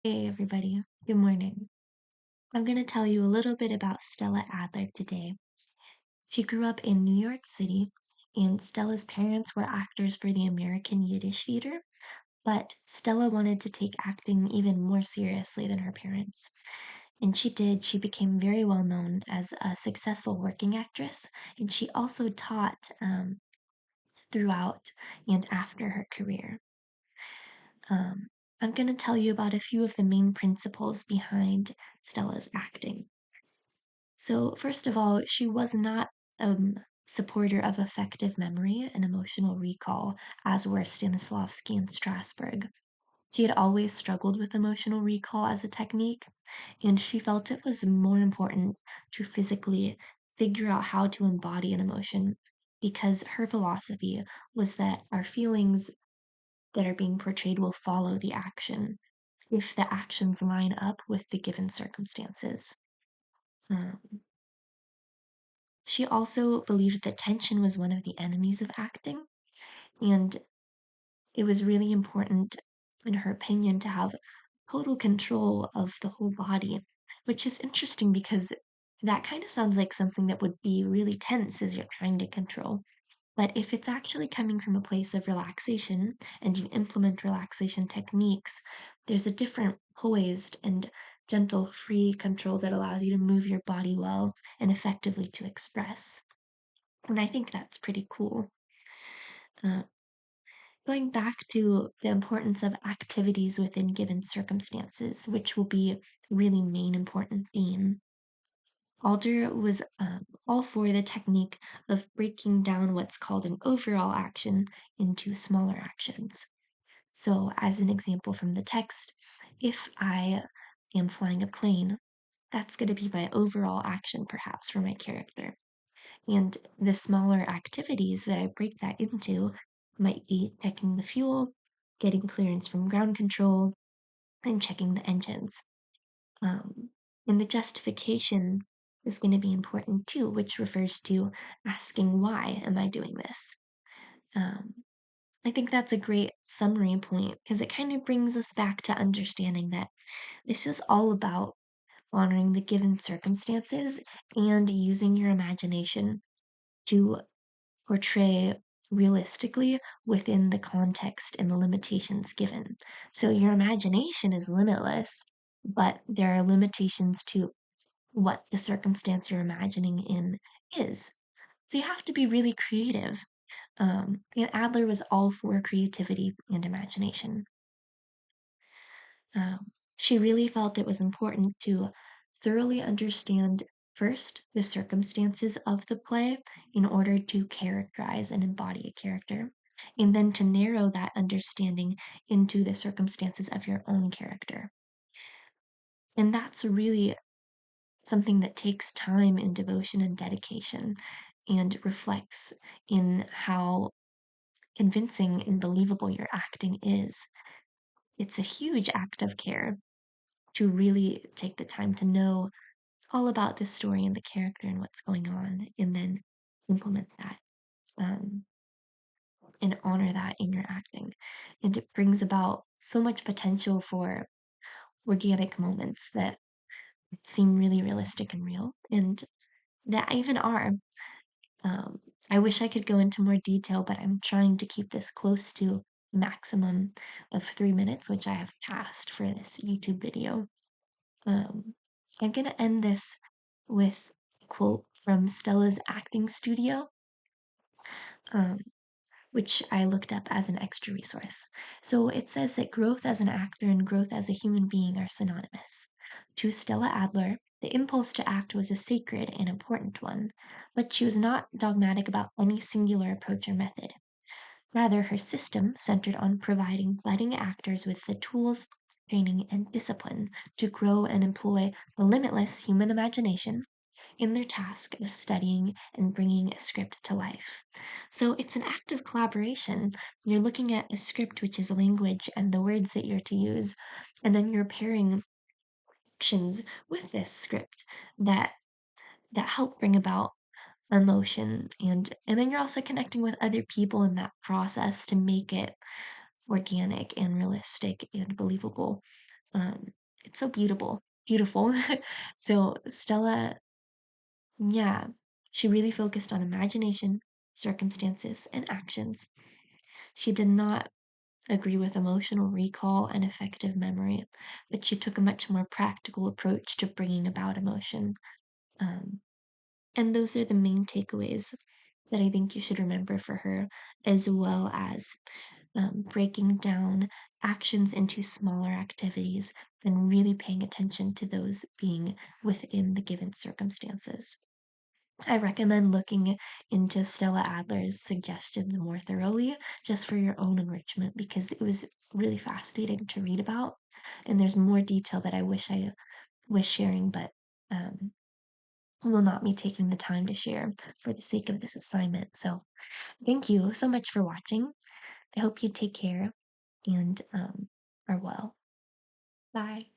Hey everybody, good morning. I'm going to tell you a little bit about Stella Adler today. She grew up in New York City, and Stella's parents were actors for the American Yiddish Theater, but Stella wanted to take acting even more seriously than her parents. And she did. She became very well known as a successful working actress, and she also taught throughout and after her career. Um, I'm going to tell you about a few of the main principles behind Stella's acting. So, first of all, she was not a supporter of effective memory and emotional recall, as were Stanislavski and Strasberg. She had always struggled with emotional recall as a technique, and she felt it was more important to physically figure out how to embody an emotion because her philosophy was that our feelings that are being portrayed will follow the action if the actions line up with the given circumstances. Um, she also believed that tension was one of the enemies of acting, and it was really important, in her opinion, to have total control of the whole body, which is interesting because that kind of sounds like something that would be really tense as you're trying to control. But if it's actually coming from a place of relaxation and you implement relaxation techniques, there's a different poised and gentle, free control that allows you to move your body well and effectively to express. And I think that's pretty cool. Uh, Going back to the importance of activities within given circumstances, which will be really main important theme. Alder was all for the technique of breaking down what's called an overall action into smaller actions. So, as an example from the text, if I am flying a plane, that's going to be my overall action, perhaps, for my character. And the smaller activities that I break that into might be checking the fuel, getting clearance from ground control, and checking the engines. Um, and the justification is going to be important too, which refers to asking why am I doing this? Um, I think that's a great summary point because it kind of brings us back to understanding that this is all about honoring the given circumstances and using your imagination to portray realistically within the context and the limitations given. So your imagination is limitless, but there are limitations to what the circumstance you're imagining in is. So you have to be really creative. And Adler was all for creativity and imagination. She really felt it was important to thoroughly understand first the circumstances of the play in order to characterize and embody a character, and then to narrow that understanding into the circumstances of your own character. And that's really something that takes time and devotion and dedication and reflects in how convincing and believable your acting is. It's a huge act of care to really take the time to know all about the story and the character and what's going on, and then implement that um, and honor that in your acting. And it brings about so much potential for organic moments that seem really realistic and real, and that even are. Um, I wish I could go into more detail, but I'm trying to keep this close to maximum of 3 minutes, which I have passed for this YouTube video. Um, I'm gonna end this with a quote from Stella's acting studio, um, which I looked up as an extra resource. So it says that growth as an actor and growth as a human being are synonymous. To Stella Adler, the impulse to act was a sacred and important one, but she was not dogmatic about any singular approach or method. Rather, her system centered on providing budding actors with the tools, training, and discipline to grow and employ the limitless human imagination in their task of studying and bringing a script to life. So it's an active collaboration. You're looking at a script, which is a language and the words that you're to use, and then you're pairing actions with this script that help bring about emotion, and then you're also connecting with other people in that process to make it organic and realistic and believable. Um, it's so beautiful, beautiful. So Stella, yeah, she really focused on imagination, circumstances, and actions. She did not agree with emotional recall and effective memory, but she took a much more practical approach to bringing about emotion. Um, and those are the main takeaways that I think you should remember for her, as well as breaking down actions into smaller activities and really paying attention to those being within the given circumstances. I recommend looking into Stella Adler's suggestions more thoroughly just for your own enrichment because it was really fascinating to read about. And there's more detail that I wish I was sharing, but um, will not be taking the time to share for the sake of this assignment. So, thank you so much for watching. I hope you take care and are well. Bye.